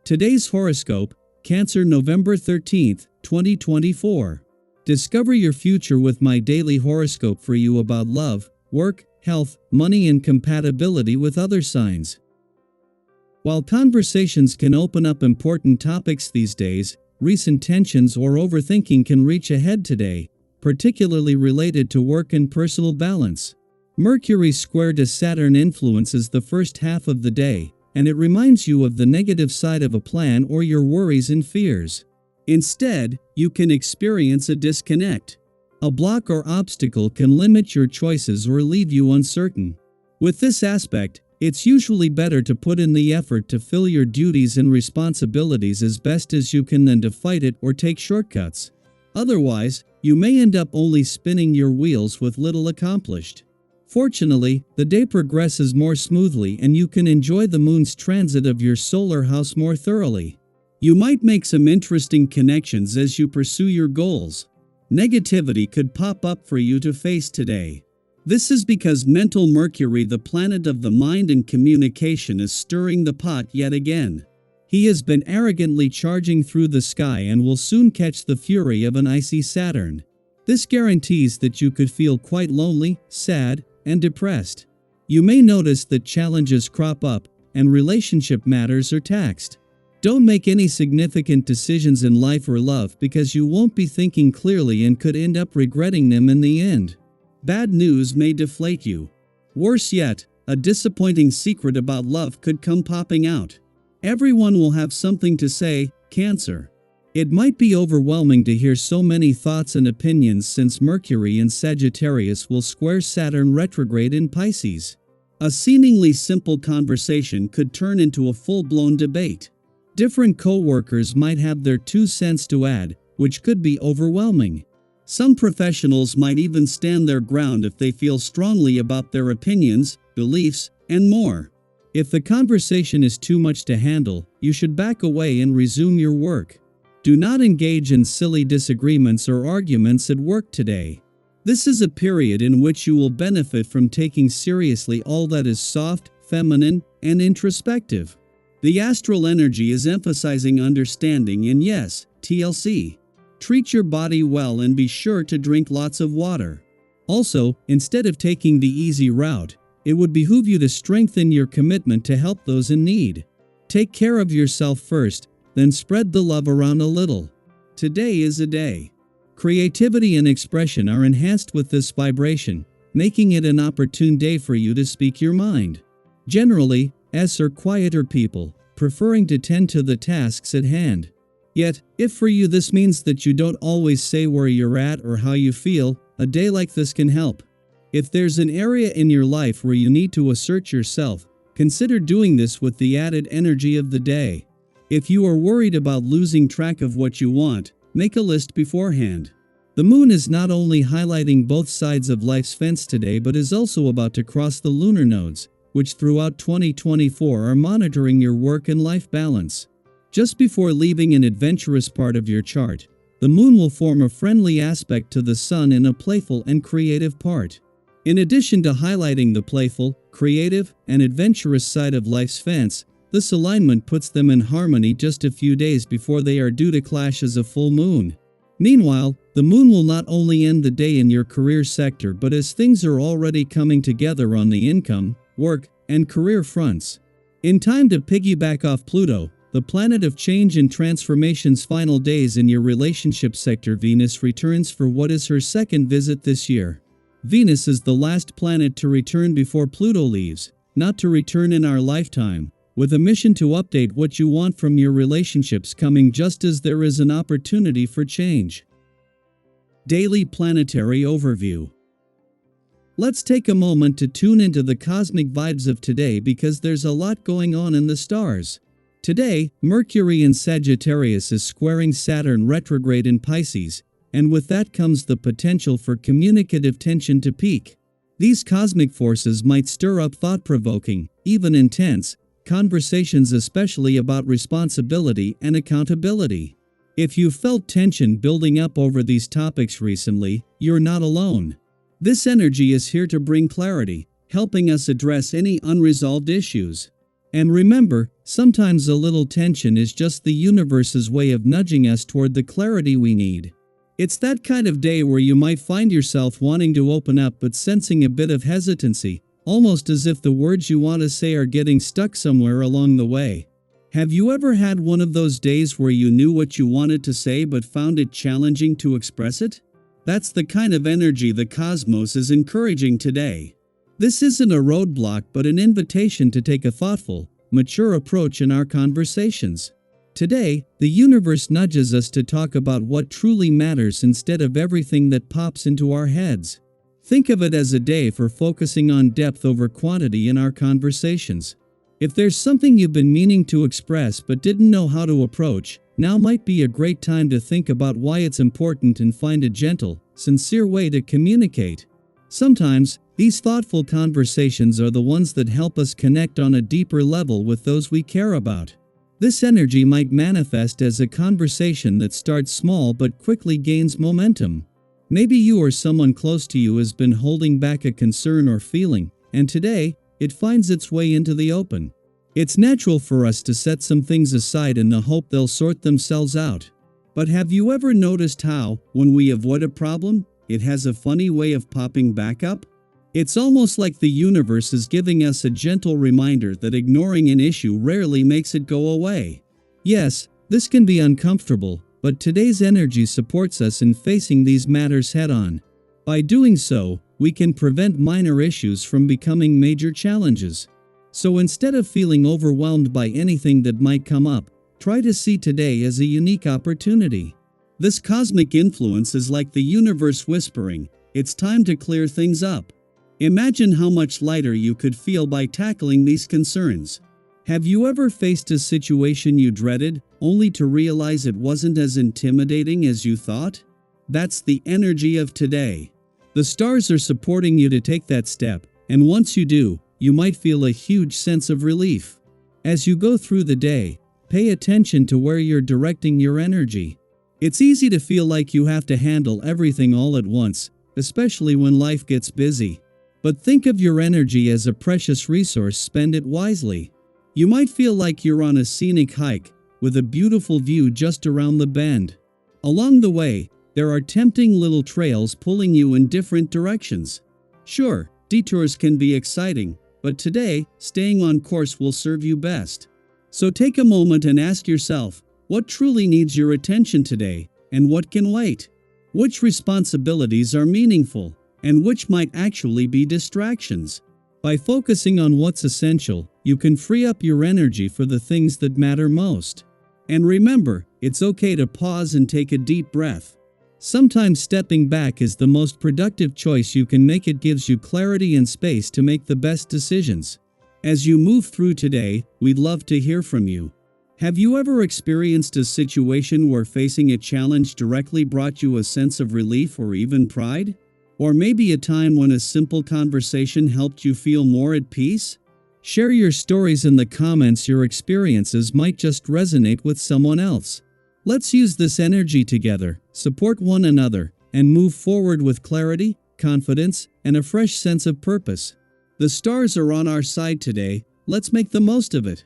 Today's horoscope, Cancer November 13th, 2024. Discover your future with my daily horoscope for you about love, work, health, money and compatibility with other signs. While conversations can open up important topics these days, recent tensions or overthinking can reach a head today, particularly related to work and personal balance. Mercury square to Saturn influences the first half of the day, and it reminds you of the negative side of a plan or your worries and fears. Instead, you can experience a disconnect. A block or obstacle can limit your choices or leave you uncertain. With this aspect, it's usually better to put in the effort to fill your duties and responsibilities as best as you can than to fight it or take shortcuts. Otherwise, you may end up only spinning your wheels with little accomplished. Fortunately, the day progresses more smoothly and you can enjoy the moon's transit of your solar house more thoroughly. You might make some interesting connections as you pursue your goals. Negativity could pop up for you to face today. This is because mental Mercury, the planet of the mind and communication, is stirring the pot yet again. He has been arrogantly charging through the sky and will soon catch the fury of an icy Saturn. This guarantees that you could feel quite lonely, sad, and depressed. You may notice that challenges crop up, and relationship matters are taxed. Don't make any significant decisions in life or love because you won't be thinking clearly and could end up regretting them in the end. Bad news may deflate you. Worse yet, a disappointing secret about love could come popping out. Everyone will have something to say, Cancer. It might be overwhelming to hear so many thoughts and opinions since Mercury in Sagittarius will square Saturn retrograde in Pisces. A seemingly simple conversation could turn into a full-blown debate. Different co-workers might have their 2 cents to add, which could be overwhelming. Some professionals might even stand their ground if they feel strongly about their opinions, beliefs, and more. If the conversation is too much to handle, you should back away and resume your work. Do not engage in silly disagreements or arguments at work today. This is a period in which you will benefit from taking seriously all that is soft, feminine, and introspective. The astral energy is emphasizing understanding and yes, TLC. Treat your body well and be sure to drink lots of water. Also, instead of taking the easy route, it would behoove you to strengthen your commitment to help those in need. Take care of yourself first, then spread the love around a little. Today is a day. Creativity and expression are enhanced with this vibration, making it an opportune day for you to speak your mind. Generally, S are quieter people, preferring to tend to the tasks at hand. Yet, if for you this means that you don't always say where you're at or how you feel, a day like this can help. If there's an area in your life where you need to assert yourself, consider doing this with the added energy of the day. If you are worried about losing track of what you want, make a list beforehand. The moon is not only highlighting both sides of life's fence today but is also about to cross the lunar nodes, which throughout 2024 are monitoring your work and life balance. Just before leaving an adventurous part of your chart, the moon will form a friendly aspect to the sun in a playful and creative part. In addition to highlighting the playful, creative, and adventurous side of life's fence, this alignment puts them in harmony just a few days before they are due to clash as a full moon. Meanwhile, the moon will not only end the day in your career sector but as things are already coming together on the income, work, and career fronts. In time to piggyback off Pluto, the planet of change and transformation's final days in your relationship sector, Venus returns for what is her second visit this year. Venus is the last planet to return before Pluto leaves, not to return in our lifetime, with a mission to update what you want from your relationships coming just as there is an opportunity for change. Daily Planetary Overview. Let's take a moment to tune into the cosmic vibes of today because there's a lot going on in the stars. Today, Mercury in Sagittarius is squaring Saturn retrograde in Pisces, and with that comes the potential for communicative tension to peak. These cosmic forces might stir up thought-provoking, even intense, conversations especially about responsibility and accountability. If you felt tension building up over these topics recently, you're not alone. This energy is here to bring clarity, helping us address any unresolved issues. And remember, sometimes a little tension is just the universe's way of nudging us toward the clarity we need. It's that kind of day where you might find yourself wanting to open up but sensing a bit of hesitancy, almost as if the words you want to say are getting stuck somewhere along the way. Have you ever had one of those days where you knew what you wanted to say but found it challenging to express it? That's the kind of energy the cosmos is encouraging today. This isn't a roadblock but an invitation to take a thoughtful, mature approach in our conversations. Today, the universe nudges us to talk about what truly matters instead of everything that pops into our heads. Think of it as a day for focusing on depth over quantity in our conversations. If there's something you've been meaning to express but didn't know how to approach, now might be a great time to think about why it's important and find a gentle, sincere way to communicate. Sometimes, these thoughtful conversations are the ones that help us connect on a deeper level with those we care about. This energy might manifest as a conversation that starts small but quickly gains momentum. Maybe you or someone close to you has been holding back a concern or feeling, and today, it finds its way into the open. It's natural for us to set some things aside in the hope they'll sort themselves out. But have you ever noticed how, when we avoid a problem, it has a funny way of popping back up? It's almost like the universe is giving us a gentle reminder that ignoring an issue rarely makes it go away. Yes, this can be uncomfortable, but today's energy supports us in facing these matters head-on. By doing so, we can prevent minor issues from becoming major challenges. So instead of feeling overwhelmed by anything that might come up, try to see today as a unique opportunity. This cosmic influence is like the universe whispering, "It's time to clear things up." Imagine how much lighter you could feel by tackling these concerns. Have you ever faced a situation you dreaded, only to realize it wasn't as intimidating as you thought? That's the energy of today. The stars are supporting you to take that step, and once you do, you might feel a huge sense of relief. As you go through the day, pay attention to where you're directing your energy. It's easy to feel like you have to handle everything all at once, especially when life gets busy. But think of your energy as a precious resource, spend it wisely. You might feel like you're on a scenic hike, with a beautiful view just around the bend. Along the way, there are tempting little trails pulling you in different directions. Sure, detours can be exciting, but today, staying on course will serve you best. So take a moment and ask yourself, what truly needs your attention today, and what can wait? Which responsibilities are meaningful, and which might actually be distractions? By focusing on what's essential, you can free up your energy for the things that matter most. And remember, it's okay to pause and take a deep breath. Sometimes stepping back is the most productive choice you can make. It gives you clarity and space to make the best decisions. As you move through today, we'd love to hear from you. Have you ever experienced a situation where facing a challenge directly brought you a sense of relief or even pride? Or maybe a time when a simple conversation helped you feel more at peace? Share your stories in the comments. Your experiences might just resonate with someone else. Let's use this energy together, support one another, and move forward with clarity, confidence, and a fresh sense of purpose. The stars are on our side today, let's make the most of it.